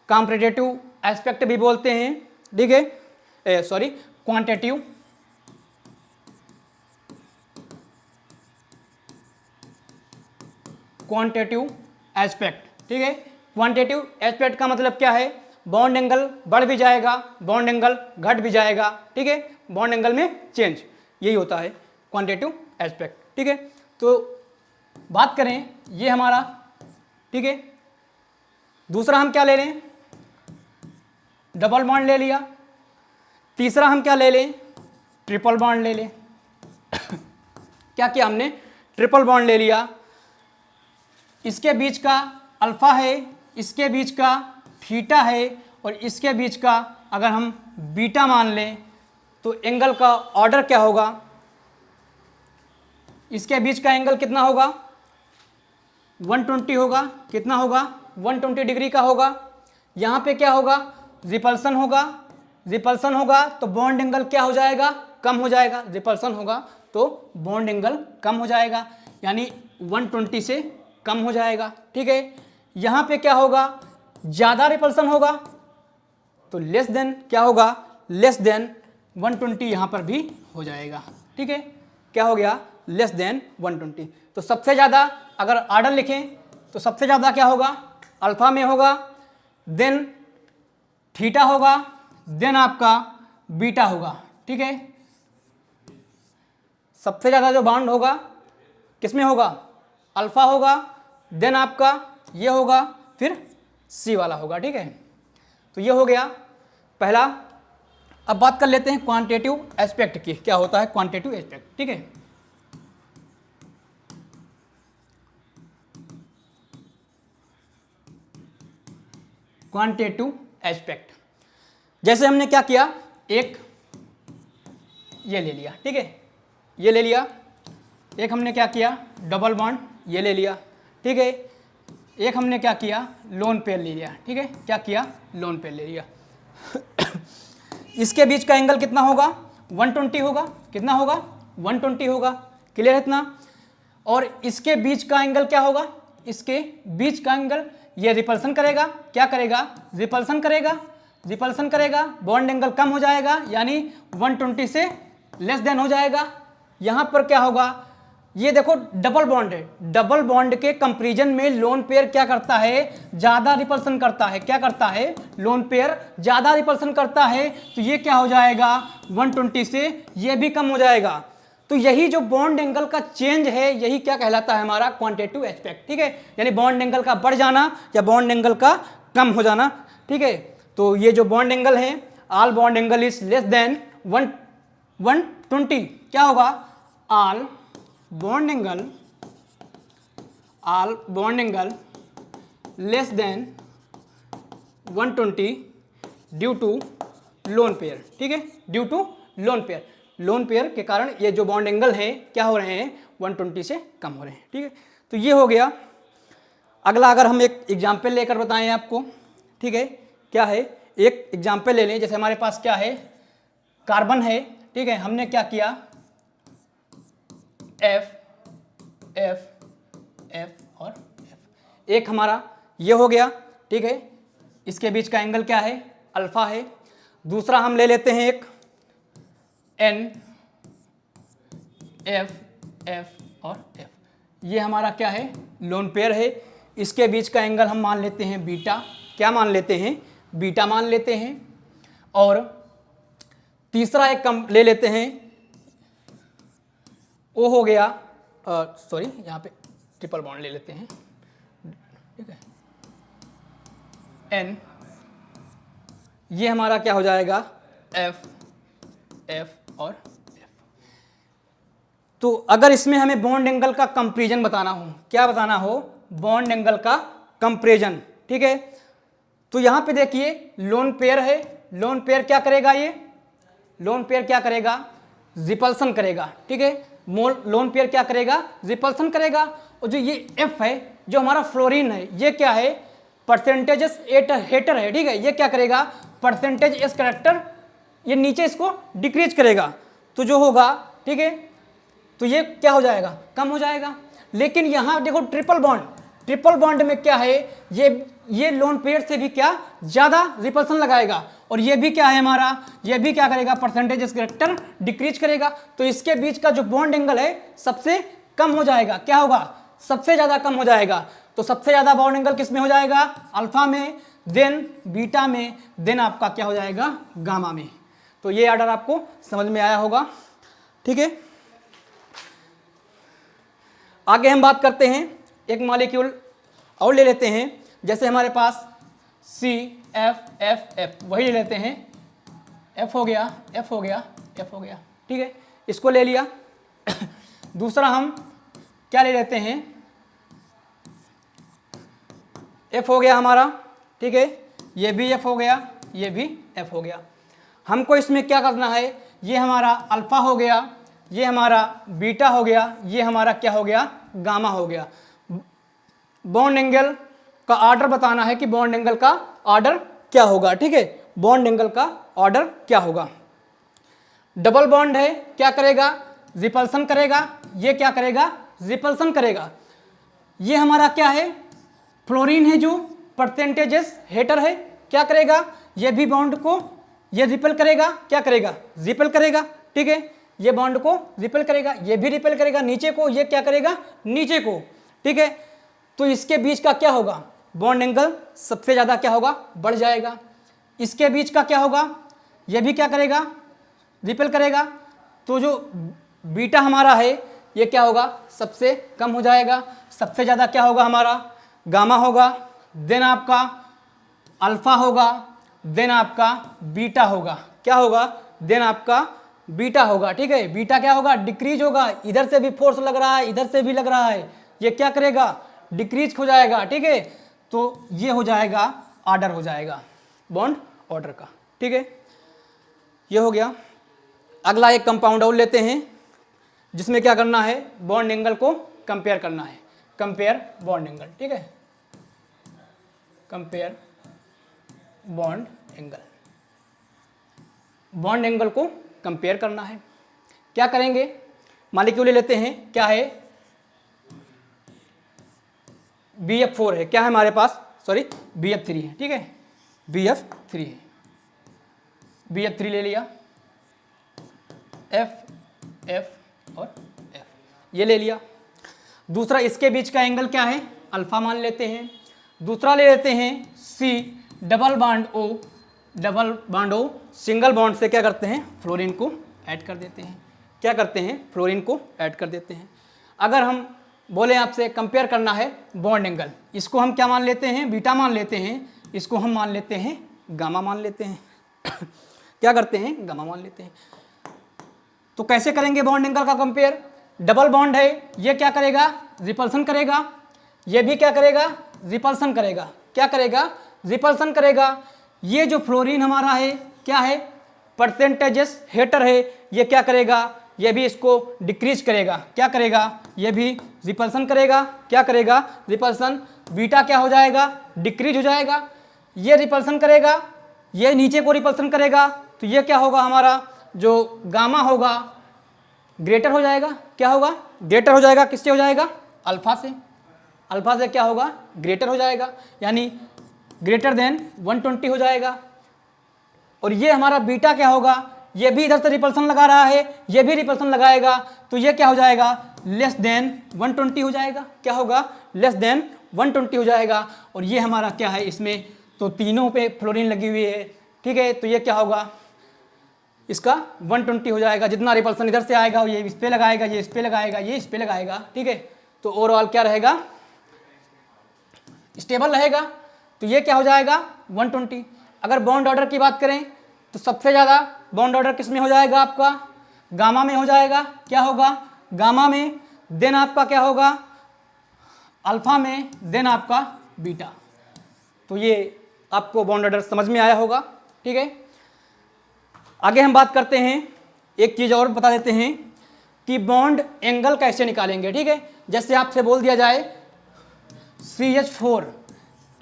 कॉम्पिटिटिव एस्पेक्ट भी बोलते हैं, ठीक है, सॉरी क्वांटिटेटिव एस्पेक्ट, ठीक है। क्वांटिटेटिव एस्पेक्ट का मतलब क्या है, बॉन्ड एंगल बढ़ भी जाएगा, बॉन्ड एंगल घट भी जाएगा, ठीक है, बॉन्ड एंगल में चेंज, यही होता है क्वांटिटेटिव एस्पेक्ट, ठीक है। तो बात करें ये हमारा, ठीक है, दूसरा हम क्या ले लें, डबल बॉन्ड ले लिया, तीसरा हम क्या ले लें, ट्रिपल बॉन्ड ले लें। क्या किया हमने, ट्रिपल बॉन्ड ले लिया, इसके बीच का अल्फा है, इसके बीच का थीटा है, और इसके बीच का अगर हम बीटा मान लें तो एंगल का ऑर्डर क्या होगा, इसके बीच का एंगल कितना होगा, 120 होगा, कितना होगा, 120 डिग्री का होगा। यहाँ पे क्या होगा, रिपल्सन होगा, रिपल्सन होगा तो बॉन्ड एंगल क्या हो जाएगा, कम हो जाएगा, रिपल्सन होगा तो बॉन्ड एंगल कम हो जाएगा, यानी 120 से कम हो जाएगा, ठीक है। यहाँ पे क्या होगा, ज़्यादा रिपल्सन होगा तो लेस देन क्या होगा, लेस देन 120 यहाँ पर भी हो जाएगा, ठीक है, क्या हो गया, लेस देन 120। तो सबसे ज़्यादा अगर ऑर्डर लिखें तो सबसे ज़्यादा क्या होगा, अल्फा में होगा, देन थीटा होगा, देन आपका बीटा होगा, ठीक है। सबसे ज़्यादा जो बॉन्ड होगा किस में होगा, अल्फा होगा, देन आपका ये होगा, फिर सी वाला होगा, ठीक है। तो ये हो गया पहला। अब बात कर लेते हैं क्वांटिटेटिव एस्पेक्ट की, क्या होता है क्वांटिटेटिव एस्पेक्ट, ठीक है। क्वांटिटेटिव एस्पेक्ट, जैसे हमने क्या किया, एक ये ले लिया, ठीक है, ये ले लिया, एक हमने क्या किया, डबल बॉन्ड ये ले लिया, ठीक है, एक हमने क्या किया, लोन पेयर ले लिया, ठीक है, क्या किया, लोन पेयर ले लिया। इसके बीच का एंगल कितना होगा, 120 होगा, कितना होगा, 120 होगा, क्लियर है इतना। और इसके बीच का एंगल क्या होगा, इसके बीच का एंगल ये रिपल्सन करेगा, क्या करेगा, रिपल्सन करेगा, रिपल्सन करेगा, बॉन्ड एंगल कम हो जाएगा, यानी 120 से लेस देन हो जाएगा। यहाँ पर क्या होगा, ये देखो डबल बॉन्ड है, डबल बॉन्ड के कंपैरिजन में लोन पेयर क्या करता है, ज़्यादा रिपल्सन करता है, क्या करता है, लोन पेयर ज़्यादा रिपल्सन करता है, तो ये क्या हो जाएगा, 120 से ये भी कम हो जाएगा। तो यही जो बॉन्ड एंगल का चेंज है, यही क्या कहलाता है, हमारा क्वांटिटेटिव एस्पेक्ट, ठीक है, यानी बॉन्ड एंगल का बढ़ जाना या बॉन्ड एंगल का कम हो जाना, ठीक है। तो ये जो बॉन्ड एंगल है, all bond angle is less than 120, क्या होगा, all bond angle less than 120 due to lone pair, ठीक है, due to lone pair, lone pair के कारण ये जो बॉन्ड एंगल है क्या हो रहे हैं, 120 से कम हो रहे हैं, ठीक है। तो ये हो गया। अगला अगर हम एक एग्जाम्पल लेकर बताएं आपको, ठीक है, क्या है, एक एग्जाम्पल ले लें, जैसे हमारे पास क्या है, कार्बन है, ठीक है, हमने क्या किया, एफ एफ एफ और एफ, एक हमारा ये हो गया, ठीक है, इसके बीच का एंगल क्या है, अल्फा है। दूसरा हम ले लेते हैं एक एन एफ एफ और एफ, ये हमारा क्या है, लोन पेयर है, इसके बीच का एंगल हम मान लेते हैं बीटा, क्या मान लेते हैं, बीटा मान लेते हैं। और तीसरा एक कम ले लेते हैं, वो हो गया, सॉरी यहाँ पे ट्रिपल बॉन्ड ले लेते हैं, ठीक है, एन, ये हमारा क्या हो जाएगा, एफ एफ और एफ। तो अगर इसमें हमें बॉन्ड एंगल का कंपैरिजन बताना हो, क्या बताना हो, बॉन्ड एंगल का कंपैरिजन, ठीक है। तो यहाँ पे देखिए लोन पेयर है, लोन पेयर क्या करेगा, ये लोन पेयर क्या करेगा, रिपल्सन करेगा, ठीक है, लोन पेयर क्या करेगा, रिपल्सन करेगा। और जो ये एफ है, जो हमारा फ्लोरीन है, ये क्या है, परसेंटेजेस हेटर है, ठीक है, ये क्या करेगा, परसेंटेज एस करेक्टर ये नीचे इसको डिक्रीज करेगा, तो जो होगा, ठीक है, तो ये क्या हो जाएगा, कम हो जाएगा। लेकिन यहाँ देखो ट्रिपल बॉन्ड में क्या है, ये लोन पेयर से भी क्या ज़्यादा रिपल्सन लगाएगा, और ये भी क्या है हमारा, ये भी क्या करेगा, परसेंटेज एस करेक्टर डिक्रीज करेगा, तो इसके बीच का जो बॉन्ड एंगल है सबसे कम हो जाएगा, क्या होगा, सबसे ज़्यादा कम हो जाएगा। तो सबसे ज़्यादा बॉन्ड एंगल किस में हो जाएगा, अल्फा में, देन बीटा में, देन आपका क्या हो जाएगा, गामा में। तो ये ऑर्डर आपको समझ में आया होगा, ठीक है। आगे हम बात करते हैं, एक मॉलिक्यूल और ले लेते हैं, जैसे हमारे पास CF वही ले लेते हैं, F हो गया, F हो गया, F हो गया, ठीक है, इसको ले लिया। दूसरा हम क्या ले लेते हैं, F हो गया हमारा, ठीक है, ये भी F हो गया, ये भी F हो गया। हमको इसमें क्या करना है, ये हमारा अल्फा हो गया, ये हमारा बीटा हो गया, ये हमारा क्या हो गया, गामा हो गया। बॉन्ड एंगल का ऑर्डर बताना है कि बॉन्ड एंगल का ऑर्डर क्या होगा, ठीक है, बॉन्ड एंगल का ऑर्डर क्या होगा। डबल बॉन्ड है, क्या करेगा, रिपल्सन करेगा, ये क्या करेगा, रिपल्सन करेगा। ये हमारा क्या है, फ्लोरीन है जो परसेंटेजेस हेटर है, क्या करेगा, ये भी बॉन्ड को ये रिपेल करेगा, क्या करेगा, रिपेल करेगा, ठीक है, ये बॉन्ड को रिपेल करेगा, ये भी रिपेल करेगा, नीचे को ये क्या करेगा, नीचे को, ठीक है। तो इसके बीच का क्या होगा, बॉन्ड एंगल सबसे ज़्यादा क्या होगा, बढ़ जाएगा। इसके बीच का क्या होगा, ये भी क्या करेगा, रिपेल करेगा, तो जो बीटा हमारा है ये क्या होगा, सबसे कम हो जाएगा। सबसे ज़्यादा क्या होगा हमारा, गामा होगा, देन आपका अल्फा होगा, देन आपका बीटा होगा, क्या होगा, देन आपका बीटा होगा, ठीक है। बीटा क्या होगा, डिक्रीज होगा, इधर से भी फोर्स लग रहा है, इधर से भी लग रहा है, ये क्या करेगा, डिक्रीज हो जाएगा, ठीक है। तो ये हो जाएगा, ऑर्डर हो जाएगा बॉन्ड ऑर्डर का, ठीक है, ये हो गया। अगला एक कंपाउंड और लेते हैं, जिसमें क्या करना है, बॉन्ड एंगल को कंपेयर करना है, कंपेयर बॉन्ड एंगल, ठीक है, compare bond angle, bond angle को कंपेयर करना है। क्या करेंगे, मॉलिक्यूल ले लेते हैं, क्या है, BF4 है, क्या है हमारे पास, सॉरी BF3 है, ठीक है, BF3 है, BF3 ले लिया, F और F ये ले लिया। दूसरा इसके बीच का एंगल क्या है, अल्फा मान लेते हैं। दूसरा ले लेते हैं C double bond O single bond से क्या करते हैं, फ्लोरीन को ऐड कर देते हैं, क्या करते हैं, फ्लोरीन को ऐड कर देते हैं। अगर हम बोले आपसे कंपेयर करना है बॉन्ड एंगल, इसको हम क्या मान लेते हैं, बीटा मान लेते हैं, इसको हम मान लेते हैं गामा मान लेते हैं क्या करते हैं, गामा मान लेते हैं। तो कैसे करेंगे बॉन्ड एंगल का कंपेयर, डबल बॉन्ड है, ये क्या करेगा, रिपल्सन करेगा, ये भी क्या करेगा, रिपल्सन करेगा, क्या करेगा, रिपल्सन करेगा। ये जो फ्लोरीन हमारा है क्या है, परसेंटेजेस हेटर है, ये क्या करेगा, ये भी इसको डिक्रीज करेगा, क्या करेगा, ये भी रिपल्सन करेगा, क्या करेगा, रिपल्सन। बीटा क्या हो जाएगा, डिक्रीज हो जाएगा, ये रिपल्सन करेगा, ये नीचे को रिपल्सन करेगा, तो ये क्या होगा हमारा, जो गामा होगा ग्रेटर हो जाएगा, क्या होगा, ग्रेटर हो जाएगा, किससे हो जाएगा, अल्फा से, अल्फा से क्या होगा, ग्रेटर हो जाएगा, यानी ग्रेटर देन 120 हो जाएगा। और ये हमारा बीटा क्या होगा, ये भी इधर से रिपल्सन लगा रहा है, ये भी रिपल्सन लगाएगा, तो ये क्या हो जाएगा, लेस देन 120 हो जाएगा, क्या होगा, लेस देन 120 हो जाएगा। और ये हमारा क्या है, इसमें तो तीनों पे फ्लोरीन लगी हुई है, ठीक है, तो ये क्या होगा, इसका 120 हो जाएगा। जितना रिपल्सन इधर से आएगा ये इस पे लगाएगा, ये इस पे लगाएगा, ये इस पे लगाएगा, ठीक है। तो ओवरऑल क्या रहेगा, स्टेबल रहेगा। तो ये क्या हो जाएगा, 120। अगर बॉन्ड ऑर्डर की बात करें तो सबसे ज़्यादा बॉन्ड ऑर्डर किस में हो जाएगा, आपका गामा में हो जाएगा, क्या होगा, गामा में, देन आपका क्या होगा, अल्फा में, देन आपका बीटा। तो ये आपको बॉन्ड ऑर्डर समझ में आया होगा, ठीक है। आगे हम बात करते हैं, एक चीज़ और बता देते हैं कि बॉन्ड एंगल कैसे निकालेंगे, ठीक है। जैसे आपसे बोल दिया जाए CH4,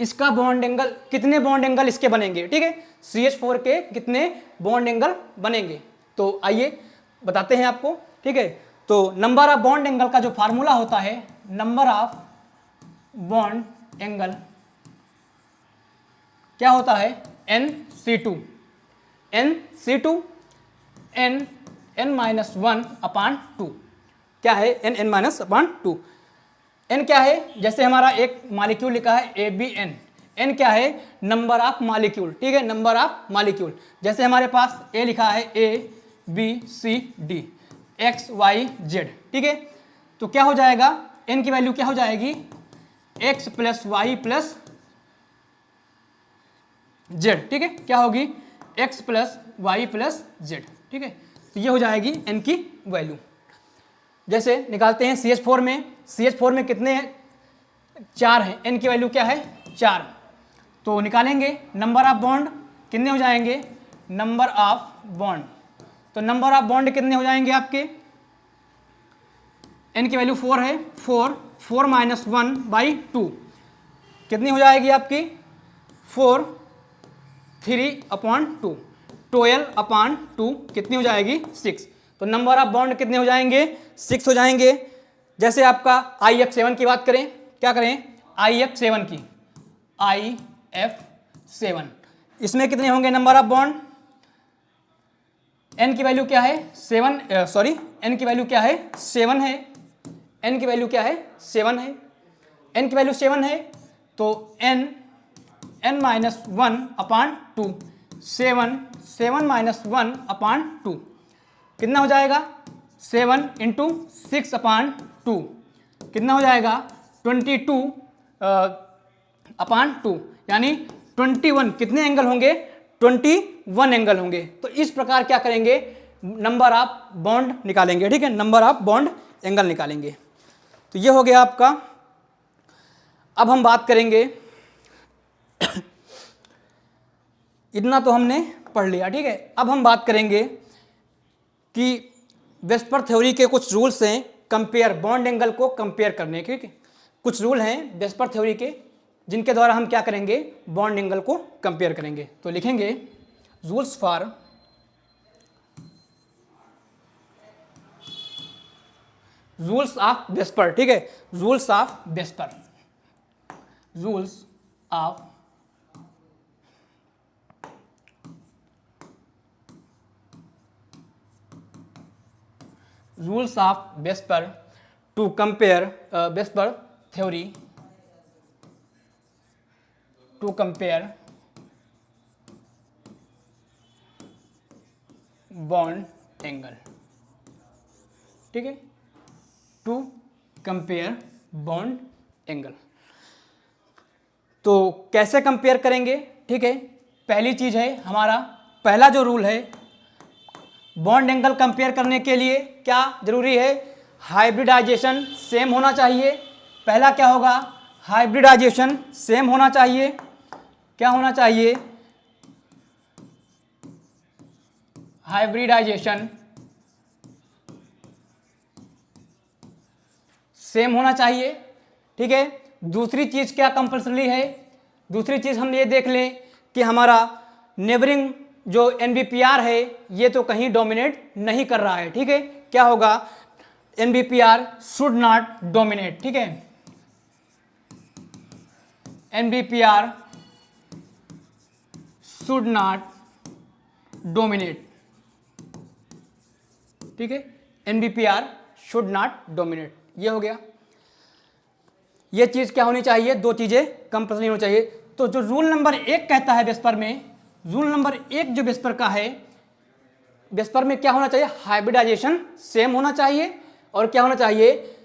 इसका बॉन्ड एंगल, कितने बॉन्ड एंगल इसके बनेंगे, ठीक है, CH4 के कितने बॉन्ड एंगल बनेंगे। तो आइए बताते हैं आपको, ठीक है। तो नंबर ऑफ बॉन्ड एंगल का जो फार्मूला होता है, नंबर ऑफ बॉन्ड एंगल क्या होता है, NC2 n-1/2 क्या है, n-1/2। n क्या है, जैसे हमारा एक मॉलिक्यूल लिखा है ABN, n क्या है, नंबर ऑफ मॉलिक्यूल, ठीक है, नंबर ऑफ मॉलिक्यूल। जैसे हमारे पास A लिखा है ABCD XYZ, ठीक है, तो क्या हो जाएगा, n की वैल्यू क्या हो जाएगी, x + y + z, ठीक है, क्या होगी, x + y + z, ठीक है। तो ये हो जाएगी n की वैल्यू। जैसे निकालते हैं CH4 में कितने हैं, 4 हैं, n की वैल्यू क्या है, 4। तो निकालेंगे नंबर ऑफ बॉन्ड कितने हो जाएंगे, नंबर ऑफ बॉन्ड, तो नंबर ऑफ बॉन्ड कितने हो जाएंगे आपके, n की वैल्यू 4 है, 4 1/2 कितनी हो जाएगी आपकी, 4 3/2 12/2 कितनी हो जाएगी, 6। तो नंबर ऑफ बॉन्ड कितने हो जाएंगे, 6 हो जाएंगे। जैसे आपका IF7 की बात करें, क्या करें, IF7 की, IF7 इसमें कितने होंगे नंबर ऑफ बॉन्ड, n की वैल्यू क्या है, 7 n की वैल्यू क्या है, 7 है, n की वैल्यू क्या है, 7 है, n की वैल्यू 7 है, तो n-1/2 7 7-1/2 कितना हो जाएगा, 7 × 6/2 कितना हो जाएगा, 22/2 यानी 21 कितने एंगल होंगे, 21 एंगल होंगे। तो इस प्रकार क्या करेंगे, नंबर ऑफ बॉन्ड निकालेंगे, ठीक है, नंबर ऑफ बॉन्ड एंगल निकालेंगे। तो ये हो गया आपका। अब हम बात करेंगे इतना तो हमने पढ़ लिया, ठीक है। अब हम बात करेंगे कि वेस्पर थ्योरी के कुछ रूल्स हैं कंपेयर, बॉन्ड एंगल को कंपेयर करने के, ठीक है। कुछ रूल हैं वेस्पर थ्योरी के जिनके द्वारा हम क्या करेंगे, बॉन्ड एंगल को कंपेयर करेंगे। तो लिखेंगे rules for rules of VSEPR, ठीक है, rules of VSEPR, rules of rules of Vesper to compare Vesper theory to compare bond angle, ठीक है, to compare bond angle। तो कैसे कंपेयर करेंगे, ठीक है। पहली चीज है हमारा, पहला जो रूल है बॉन्ड एंगल कंपेयर करने के लिए क्या जरूरी है, हाइब्रिडाइजेशन सेम होना चाहिए। पहला क्या होगा, हाइब्रिडाइजेशन सेम होना चाहिए। क्या होना चाहिए, हाइब्रिडाइजेशन सेम होना चाहिए, ठीक है। दूसरी चीज क्या कंपल्सरी है, दूसरी चीज हम ये देख लें कि हमारा नेबरिंग जो NBPR है ये तो कहीं डोमिनेट नहीं कर रहा है, ठीक है। क्या होगा, NBPR शुड नॉट डोमिनेट, ठीक है, NBPR शुड नॉट डोमिनेट, ठीक है, NBPR शुड नॉट डोमिनेट। ये हो गया, ये चीज क्या होनी चाहिए, दो चीजें कंपल्सरी होनी चाहिए। तो जो रूल नंबर 1 कहता है वेस्पर में, रूल नंबर 1 जो वेस्पर का है, वेस्पर में क्या होना चाहिए, हाइब्रिडाइजेशन सेम होना चाहिए और क्या होना चाहिए,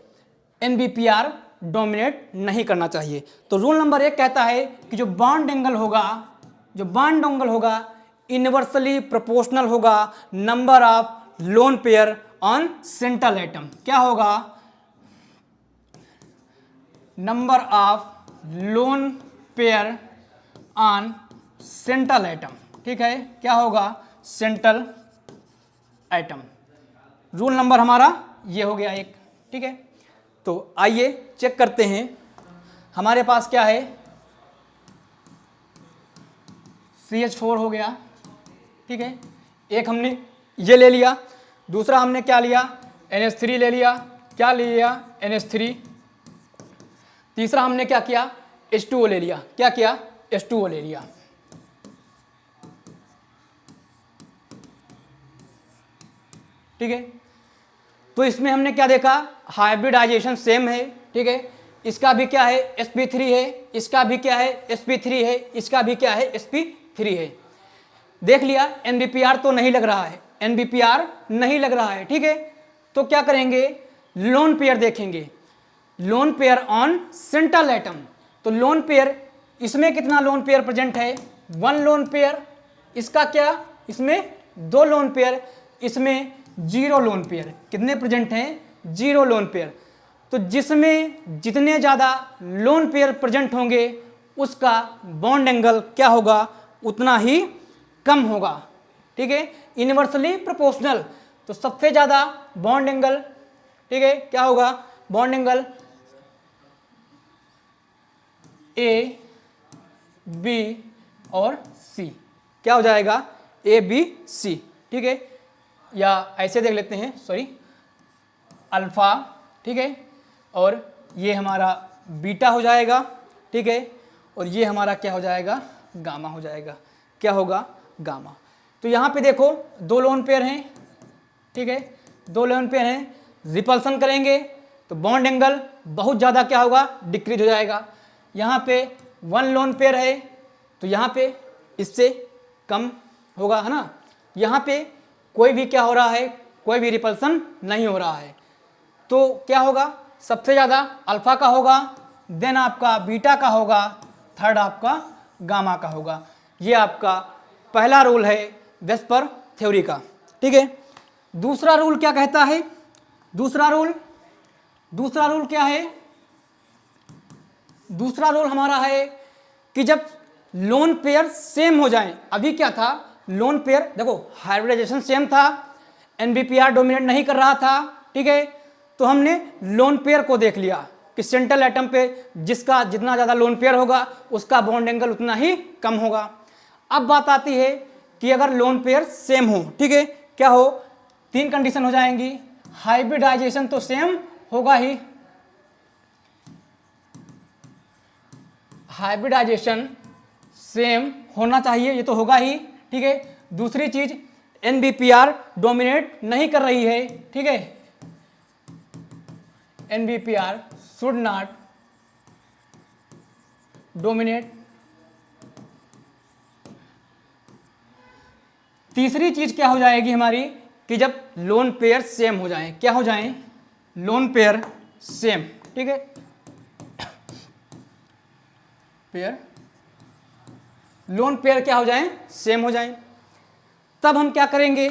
NBPR डोमिनेट नहीं करना चाहिए। तो रूल नंबर 1 कहता है कि जो बॉन्ड एंगल होगा इनवर्सली प्रोपोर्शनल होगा number of lone pair on central atom. क्या होगा, number of lone pair on central atom, ठीक है, क्या होगा, सेंट्रल एटम। रूल नंबर हमारा ये हो गया एक, ठीक है। तो आइए चेक करते हैं हमारे पास क्या है, CH4 हो गया, ठीक है। एक हमने ये ले लिया, दूसरा हमने क्या लिया, NH3 ले लिया, क्या ले लिया, NH3। तीसरा हमने क्या किया, H2O ले लिया, क्या किया, H2O ले लिया। ठीक है, तो इसमें हमने क्या देखा, हाइब्रिडाइजेशन सेम है, ठीक है। इसका भी क्या है, sp3 है, इसका भी क्या है, sp3 है, इसका भी क्या है, sp3 है। देख लिया, NBPR तो नहीं लग रहा है, NBPR नहीं लग रहा है, ठीक है। तो क्या करेंगे, लोन पेयर देखेंगे, lone pair on central atom. तो लोन पेयर, इसमें कितना लोन पेयर प्रेजेंट है, 1 लोन पेयर। इसका क्या, इसमें 2 लोन पेयर, इसमें 0 लोन पेयर। कितने प्रेजेंट हैं, 0 लोन पेयर। तो जिसमें जितने ज़्यादा लोन पेयर प्रेजेंट होंगे उसका बॉन्ड एंगल क्या होगा, उतना ही कम होगा, ठीक है। इनवर्सली प्रोपोर्शनल, तो सबसे ज़्यादा बॉन्ड एंगल, ठीक है, क्या होगा, बॉन्ड एंगल ए बी और सी, क्या हो जाएगा, ए बी सी, ठीक है। या ऐसे देख लेते हैं, सॉरी, अल्फा, ठीक है, और ये हमारा बीटा हो जाएगा, ठीक है, और ये हमारा क्या हो जाएगा, गामा हो जाएगा, क्या होगा, गामा। तो यहाँ पे देखो 2 लोन पेयर हैं, ठीक है, 2 लोन पेयर हैं, रिपल्सन करेंगे तो बॉन्ड एंगल बहुत ज़्यादा क्या होगा, डिक्रीज हो जाएगा। यहाँ पे 1 लोन पेयर है तो यहाँ पे इससे कम होगा, है ना। यहाँ पे कोई भी क्या हो रहा है, कोई भी रिपल्सन नहीं हो रहा है, तो क्या होगा, सबसे ज़्यादा अल्फा का होगा, देन आपका बीटा का होगा, थर्ड आपका गामा का होगा। ये आपका पहला रूल है वेस्पर थ्योरी का, ठीक है। दूसरा रूल क्या कहता है, दूसरा रूल क्या है, दूसरा रूल हमारा है कि जब लोन पेयर सेम हो जाएं, अभी क्या था, लोन पेयर देखो हाइब्रिडाइजेशन सेम था, NBPR डोमिनेट नहीं कर रहा था, ठीक है। तो हमने लोन पेयर को देख लिया कि सेंट्रल एटम पे जिसका जितना ज़्यादा लोन पेयर होगा उसका बॉन्ड एंगल उतना ही कम होगा। अब बात आती है कि अगर लोन पेयर सेम हो, ठीक है, क्या हो, 3 कंडीशन हो जाएंगी, हाइब्रिडाइजेशन तो सेम होगा ही, हाइब्रिडाइजेशन सेम होना चाहिए, ये तो होगा ही, ठीक है। दूसरी चीज NBPR डोमिनेट नहीं कर रही है, ठीक है, NBPR शुड नॉट डोमिनेट। तीसरी चीज क्या हो जाएगी हमारी कि जब लोन पेयर सेम हो जाएं, क्या हो जाएं, लोन पेयर सेम, ठीक है, पेयर लोन पेयर क्या हो जाएं, सेम हो जाएं। तब हम क्या करेंगे,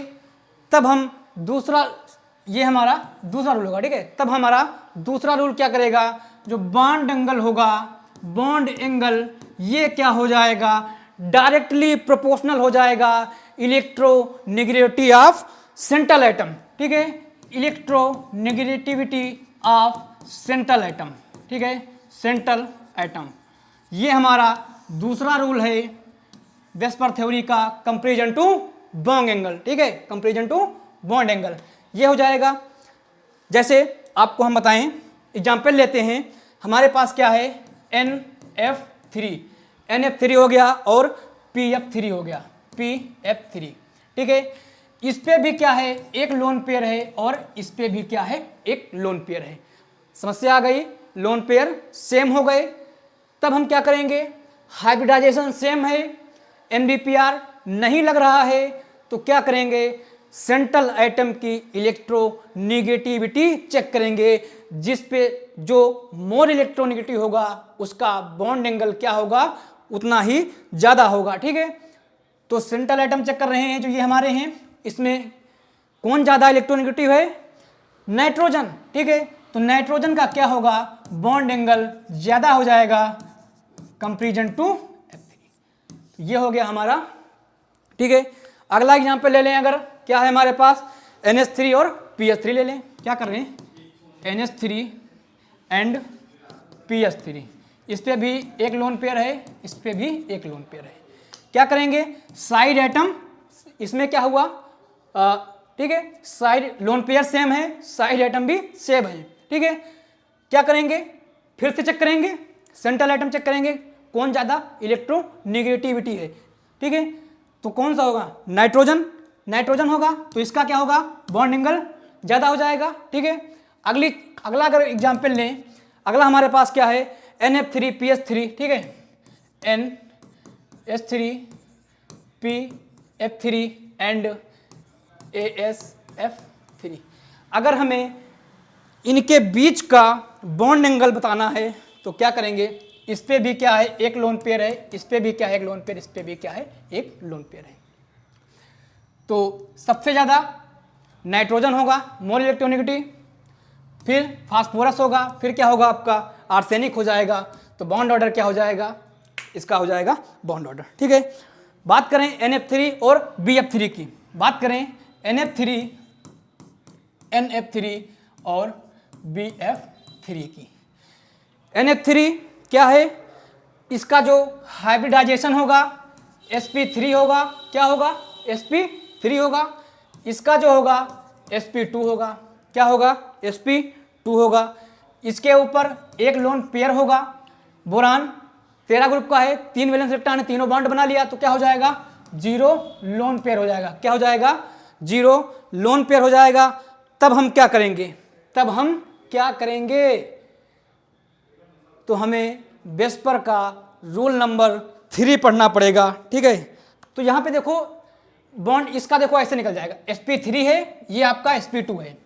तब हम दूसरा, ये हमारा दूसरा रूल होगा, ठीक है। तब हमारा दूसरा रूल क्या करेगा, जो बॉन्ड एंगल होगा, बॉन्ड एंगल ये क्या हो जाएगा, डायरेक्टली प्रोपोर्शनल हो जाएगा इलेक्ट्रोनेगेटिविटी ऑफ सेंट्रल एटम, ठीक है, इलेक्ट्रोनेगेटिविटी ऑफ सेंट्रल एटम, ठीक है, सेंट्रल एटम। ये हमारा दूसरा रूल है वेस्पर थ्योरी का, कंपैरिजन टू बॉन्ड एंगल, ठीक है, कंपैरिजन टू बॉन्ड एंगल ये हो जाएगा। जैसे आपको हम बताएं, एग्जांपल लेते हैं, हमारे पास क्या है, NF3 हो गया और PF3 हो गया, PF3, ठीक है। इस पे भी क्या है, एक लोन पेयर है और इस पे भी क्या है, एक लोन पेयर है। समस्या आ गई, लोन पेयर सेम हो गए, तब हम क्या करेंगे, हाइब्रिडाइजेशन सेम है, NBPR नहीं लग रहा है, तो क्या करेंगे, सेंट्रल एटम की इलेक्ट्रोनेगेटिविटी चेक करेंगे, जिस पे जो मोर इलेक्ट्रोनेगेटिव होगा उसका बॉन्ड एंगल क्या होगा, उतना ही ज़्यादा होगा, ठीक है। तो सेंट्रल एटम चेक कर रहे हैं जो ये हमारे हैं, इसमें कौन ज़्यादा इलेक्ट्रोनेगेटिव है, नाइट्रोजन, ठीक है। तो नाइट्रोजन का क्या होगा, बॉन्ड एंगल ज़्यादा हो जाएगा कंपैरिजन टू F3। ये हो गया हमारा, ठीक है। अगला एग्जाम्पल ले लें, अगर क्या है हमारे पास, NH3 और PH3 ले लें, क्या कर रहे हैं, NH3 एंड PH3, इस पे भी एक लोन पेयर है, इस पे भी एक लोन पेयर है। क्या करेंगे, साइड एटम, इसमें क्या हुआ, ठीक है, साइड लोन पेयर सेम है, साइड एटम भी सेम है, ठीक है। क्या करेंगे, फिर से चेक करेंगे, सेंट्रल एटम चेक करेंगे कौन ज़्यादा इलेक्ट्रोनेगेटिविटी है, ठीक है। तो कौन सा होगा, नाइट्रोजन, नाइट्रोजन होगा, तो इसका क्या होगा, बॉन्ड एंगल ज़्यादा हो जाएगा, ठीक है। अगला अगर एग्जाम्पल लें, अगला हमारे पास क्या है, NF3PH3, ठीक है, NH3PF3 एंड ASF3। अगर हमें इनके बीच का बॉन्ड एंगल बताना है तो क्या करेंगे, इस पे भी क्या है, एक लोन पेयर है, इस पे भी क्या है, एक लोन पेयर, इस पे भी क्या है, एक लोन पेयर है। तो सबसे ज़्यादा नाइट्रोजन होगा, मोर इलेक्ट्रोनेगेटिव, फिर फास्फोरस होगा, फिर क्या होगा आपका, आर्सेनिक हो जाएगा। तो बॉन्ड ऑर्डर क्या हो जाएगा, इसका हो जाएगा बॉन्ड ऑर्डर, ठीक है। बात करें NF3 और BF3 की, बात करें NF3 और BF3 की। NF3 क्या है, इसका जो हाइब्रिडाइजेशन होगा sp3 होगा, क्या होगा, sp3 होगा। इसका जो होगा sp2 होगा, क्या होगा, sp2 होगा। इसके ऊपर एक लोन पेयर होगा, बोरान 13 ग्रुप का है, 3 वैलेंस इलेक्ट्रॉन है, तीनों बॉन्ड बना लिया, तो क्या हो जाएगा, 0 लोन पेयर हो जाएगा, क्या हो जाएगा, 0 लोन पेयर हो जाएगा। तब हम क्या करेंगे, तब हम क्या करेंगे, तो हमें वेस्पर का रूल नंबर 3 पढ़ना पड़ेगा, ठीक है। तो यहाँ पे देखो बॉन्ड इसका देखो ऐसे निकल जाएगा, sp3 है, ये आपका sp2 है,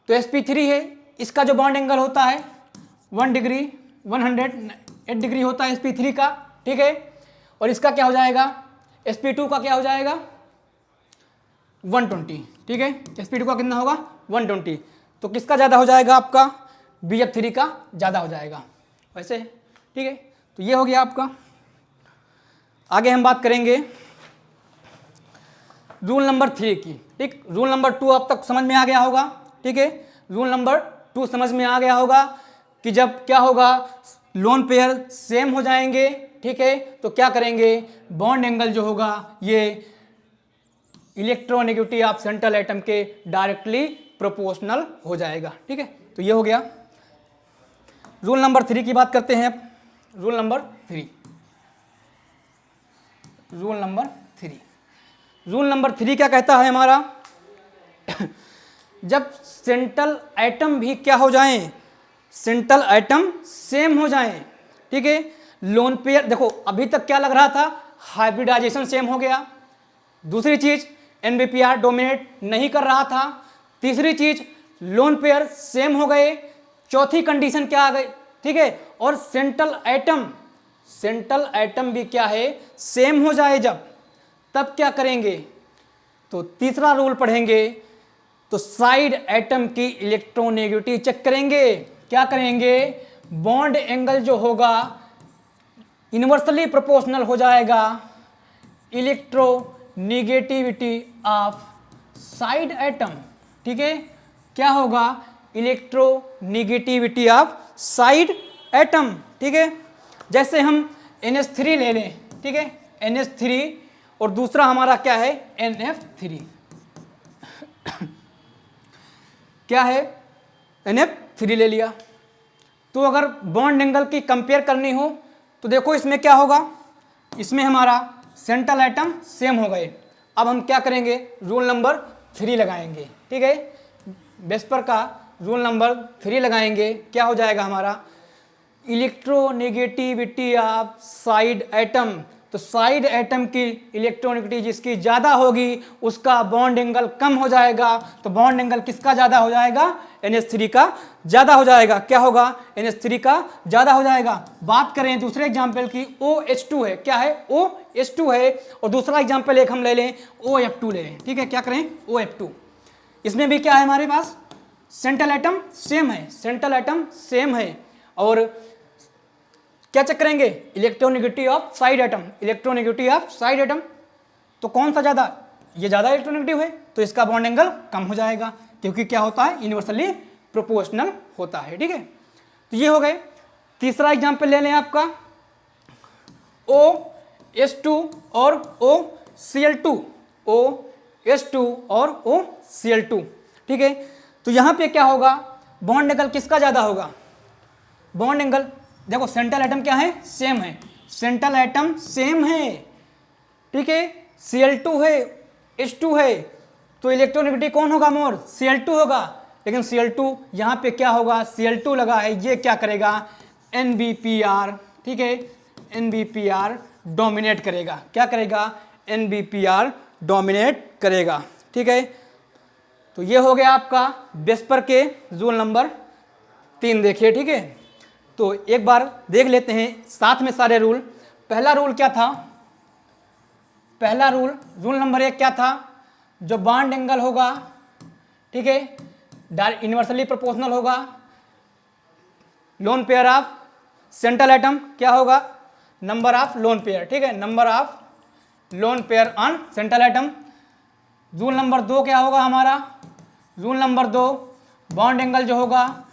तो sp3 है, इसका जो बॉन्ड एंगल होता है 1 डिग्री 108 डिग्री होता है sp3 का, ठीक है। और इसका क्या हो जाएगा, sp2 का क्या हो जाएगा 120, ठीक है, sp2 का कितना होगा 120। तो किसका ज़्यादा हो जाएगा, आपका BF3 का ज़्यादा हो जाएगा वैसे, ठीक है। तो ये हो गया आपका। आगे हम बात करेंगे रूल नंबर 3 की, ठीक। रूल नंबर 2 अब तक समझ में आ गया होगा, ठीक है। रूल नंबर 2 समझ में आ गया होगा कि जब क्या होगा, लोन पेयर सेम हो जाएंगे, ठीक है, तो क्या करेंगे, बॉन्ड एंगल जो होगा ये इलेक्ट्रोनेगेटिविटी ऑफ सेंट्रल एटम के डायरेक्टली प्रोपोर्शनल हो जाएगा, ठीक है। तो ये हो गया। रूल नंबर 3 की बात करते हैं अब। Rule number 3, rule number 3, rule number 3 क्या कहता है हमारा, जब सेंट्रल एटम भी क्या हो जाएं, सेंट्रल एटम सेम हो जाएं, ठीक है। लोन पेयर देखो अभी तक क्या लग रहा था, हाइब्रिडाइजेशन सेम हो गया। दूसरी चीज NBPR डोमिनेट नहीं कर रहा था। तीसरी चीज लोन पेयर सेम हो गए। चौथी कंडीशन क्या आ गई, ठीक है, और सेंट्रल एटम भी क्या है, सेम हो जाए जब, तब क्या करेंगे, तो तीसरा रूल पढ़ेंगे, तो साइड एटम की इलेक्ट्रोनेगेटिविटी चेक करेंगे। क्या करेंगे, बॉन्ड एंगल जो होगा इनवर्सली प्रोपोर्शनल हो जाएगा इलेक्ट्रोनेगेटिविटी ऑफ साइड एटम, ठीक है। क्या होगा, इलेक्ट्रोनेगेटिविटी ऑफ साइड एटम, ठीक है। जैसे हम NH3 ले लें, ठीक है, NH3 और दूसरा हमारा क्या है, NF3, क्या है, NF3 ले लिया। तो अगर बॉन्ड एंगल की कंपेयर करनी हो तो देखो इसमें क्या होगा, इसमें हमारा सेंट्रल एटम सेम हो गए। अब हम क्या करेंगे, रूल नंबर 3 लगाएंगे, ठीक है, वेस्पर का रूल नंबर 3 लगाएंगे। क्या हो जाएगा हमारा, इलेक्ट्रोनेगेटिविटी ऑफ साइड एटम, तो साइड एटम की इलेक्ट्रोनेगेटिविटी जिसकी ज़्यादा होगी उसका बॉन्ड एंगल कम हो जाएगा। तो बॉन्ड एंगल किसका ज़्यादा हो जाएगा, NH3 का ज़्यादा हो जाएगा। क्या होगा, NH3 का ज़्यादा हो जाएगा। बात करें दूसरे एग्जाम्पल की, OH2 है, क्या है, OH2 है, और दूसरा एग्जाम्पल एक हम ले लें, OF2 ले लें, ठीक है। क्या करें, OF2, इसमें भी क्या है हमारे पास, सेंट्रल एटम सेम है, सेंट्रल एटम सेम है, और क्या चेक करेंगे, electronegativity of side atom, electronegativity of side atom. तो कौन सा ज़्यादा, ये ज़्यादा इलेक्ट्रोनेगेटिव है, तो इसका बॉन्ड एंगल कम हो जाएगा, क्योंकि क्या होता है, यूनिवर्सली प्रोपोर्शनल होता है, ठीक है। तो ये हो गए। तीसरा एग्जाम्पल ले लें आपका, H2 और OCl2, OH2 और OCl2, ठीक है। तो यहाँ पे क्या होगा, बॉन्ड एंगल किसका ज़्यादा होगा, बॉन्ड एंगल, देखो सेंट्रल एटम क्या है, सेम है, सेंट्रल एटम सेम है, ठीक है, Cl2 है, H2 है, तो इलेक्ट्रोनेगेटिव कौन होगा मोर, Cl2 होगा, लेकिन Cl2 यहाँ पे क्या होगा, Cl2 लगा है, ये क्या करेगा, NBPR, ठीक है, NBPR डोमिनेट करेगा, क्या करेगा, NBPR डोमिनेट करेगा, ठीक है। तो ये हो गया आपका वेस्पर के रूल नंबर 3 देखिए, ठीक है। तो एक बार देख लेते हैं साथ में सारे रूल। पहला रूल क्या था, पहला रूल नंबर 1 क्या था, जो बॉन्ड एंगल होगा, ठीक है, इन्वर्सली प्रोपोर्शनल होगा, lone pair of central atom क्या होगा, नंबर ऑफ लोन पेयर, ठीक है, number of lone pair on central atom. Rule number 2 क्या होगा हमारा, रूल नंबर 2 बॉन्ड एंगल जो होगा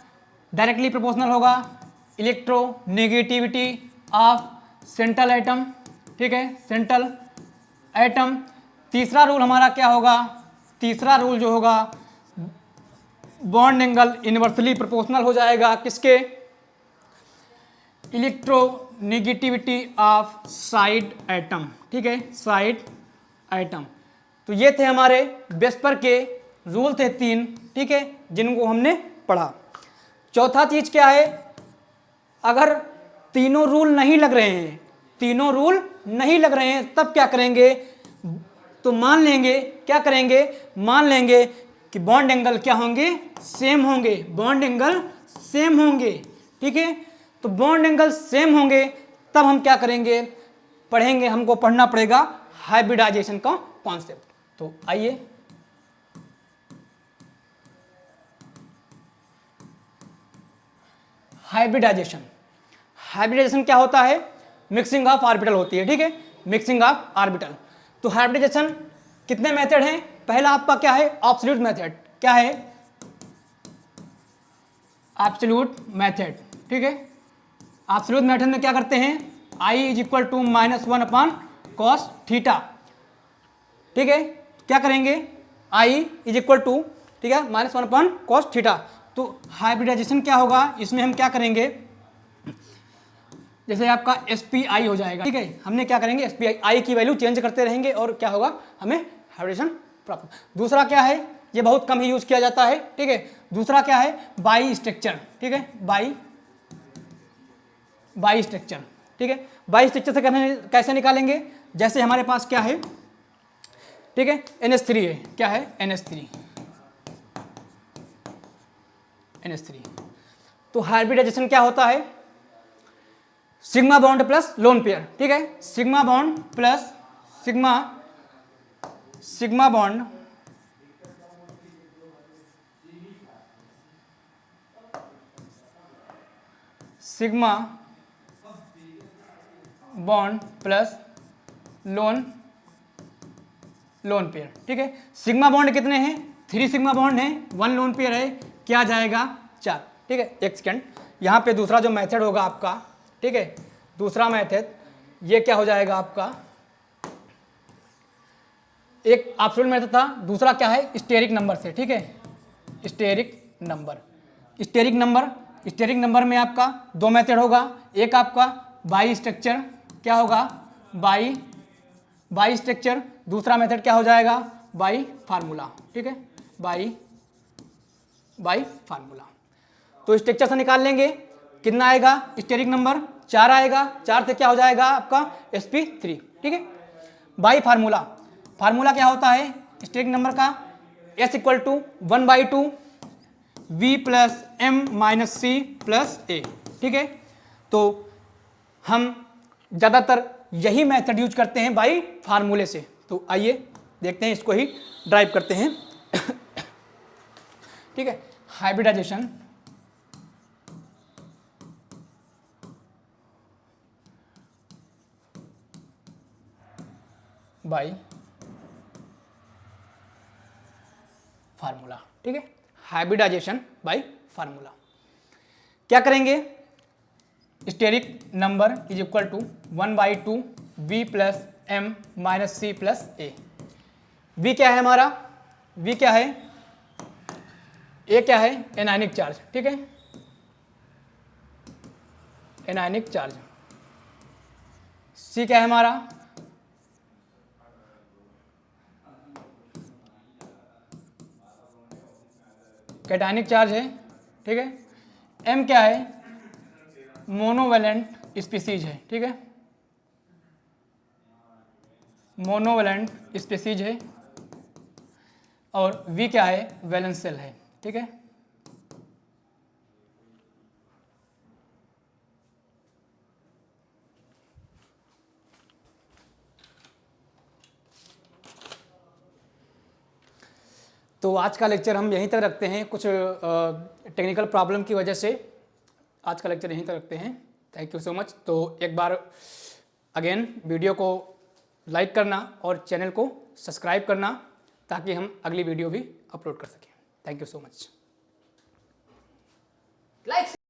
डायरेक्टली प्रोपोर्शनल होगा इलेक्ट्रोनेगेटिविटी ऑफ सेंट्रल एटम, ठीक है, सेंट्रल एटम। तीसरा रूल हमारा क्या होगा, तीसरा रूल जो होगा बॉन्ड एंगल इन्वर्सली प्रोपोर्शनल हो जाएगा किसके, इलेक्ट्रोनेगेटिविटी ऑफ साइड एटम, ठीक है, साइड एटम। तो ये थे हमारे वेस्पर के रूल थे 3, ठीक है, जिनको हमने पढ़ा। चौथा चीज क्या है, अगर तीनों रूल नहीं लग रहे हैं, तीनों रूल नहीं लग रहे हैं, तब क्या करेंगे, तो मान लेंगे, क्या करेंगे, मान लेंगे कि बॉन्ड एंगल क्या होंगे, सेम होंगे, बॉन्ड एंगल सेम होंगे, ठीक है। तो बॉन्ड एंगल सेम होंगे तब हम क्या करेंगे, पढ़ेंगे, हमको पढ़ना पड़ेगा हाइब्रिडाइजेशन का कॉन्सेप्ट। तो आइए हाइब्रिडाइजेशन, हाइब्रिडाइजेशन क्या होता है, मिक्सिंग ऑफ ऑर्बिटल होती है, ठीक है, मिक्सिंग ऑफ ऑर्बिटल। तो हाइब्रिडाइजेशन कितने मेथड हैं, पहला आपका क्या है, एब्सोल्यूट मेथड, क्या है, एब्सोल्यूट मेथड, ठीक है। एब्सोल्यूट मेथड में क्या करते हैं, I is equal to -1 upon cos theta, ठीक है, क्या करेंगे, I इज इक्वल टू, ठीक है, -1 अपॉन कॉस थीटा। तो हाइब्रिडाइजेशन क्या होगा, इसमें हम क्या करेंगे, जैसे आपका SPI हो जाएगा, ठीक है, हमने क्या करेंगे, SPI I की वैल्यू चेंज करते रहेंगे और क्या होगा, हमें हाइब्रिडेशन प्राप्त। दूसरा क्या है, ये बहुत कम ही यूज किया जाता है, ठीक है, दूसरा क्या है, बाई स्ट्रक्चर, ठीक है, बाई स्ट्रक्चर, ठीक है। बाई स्ट्रक्चर से कैसे निकालेंगे, जैसे हमारे पास क्या है, ठीक है, NH3 है, क्या है, NH3, तो हाइब्रिडाइजेशन क्या होता है, sigma bond plus lone pair, ठीक है, sigma bond plus sigma bond sigma bond plus lone pair, ठीक है। सिग्मा बॉन्ड कितने हैं, 3 सिग्मा बॉन्ड है, 1 लोन पेयर है, क्या जाएगा 4, ठीक है। एक सेकेंड, यहाँ पे दूसरा जो मेथड होगा आपका, ठीक है, दूसरा मेथड ये क्या हो जाएगा आपका, एक एब्सोल्यूट मेथड था, दूसरा क्या है, स्टेरिक नंबर से, ठीक है, स्टेरिक नंबर में आपका 2 मेथड होगा, एक आपका बाई स्ट्रक्चर, क्या होगा, बाई स्ट्रक्चर, दूसरा मेथड क्या हो जाएगा, बाई फार्मूला, ठीक है, बाई फार्मूला। तो स्ट्रक्चर से निकाल लेंगे, कितना आएगा, स्टेरिक नंबर 4 आएगा, 4 से क्या हो जाएगा आपका sp3, ठीक है। बाई फार्मूला क्या होता है स्टेरिक नंबर का, s equal to 1/2 v plus m minus c plus a, ठीक है। तो हम ज़्यादातर यही मेथड यूज करते हैं बाई फार्मूले से। तो आइए देखते हैं, इसको ही ड्राइव करते हैं, ठीक है। हाइब्रिडाइजेशन बाई फार्मूला, ठीक है, हाइब्रिडाइजेशन बाई फार्मूला। क्या करेंगे, steric number is equal to 1/2 v plus m minus c plus a. V क्या है हमारा, वी क्या है, ए क्या है, एनायनिक चार्ज, ठीक है, एनायनिक चार्ज। सी क्या है हमारा, कैटायनिक चार्ज है, ठीक है। एम क्या है, मोनोवैलेंट स्पीसीज है, ठीक है, मोनोवैलेंट स्पीसीज है। और वी क्या है, वैलेंस सेल है, ठीक है। तो आज का लेक्चर हम यहीं तक रखते हैं, कुछ टेक्निकल प्रॉब्लम की वजह से आज का लेक्चर यहीं तक रखते हैं। Thank you so much. तो एक बार अगेन वीडियो को लाइक करना और चैनल को सब्सक्राइब करना ताकि हम अगली वीडियो भी अपलोड कर सकें। Thank you so much.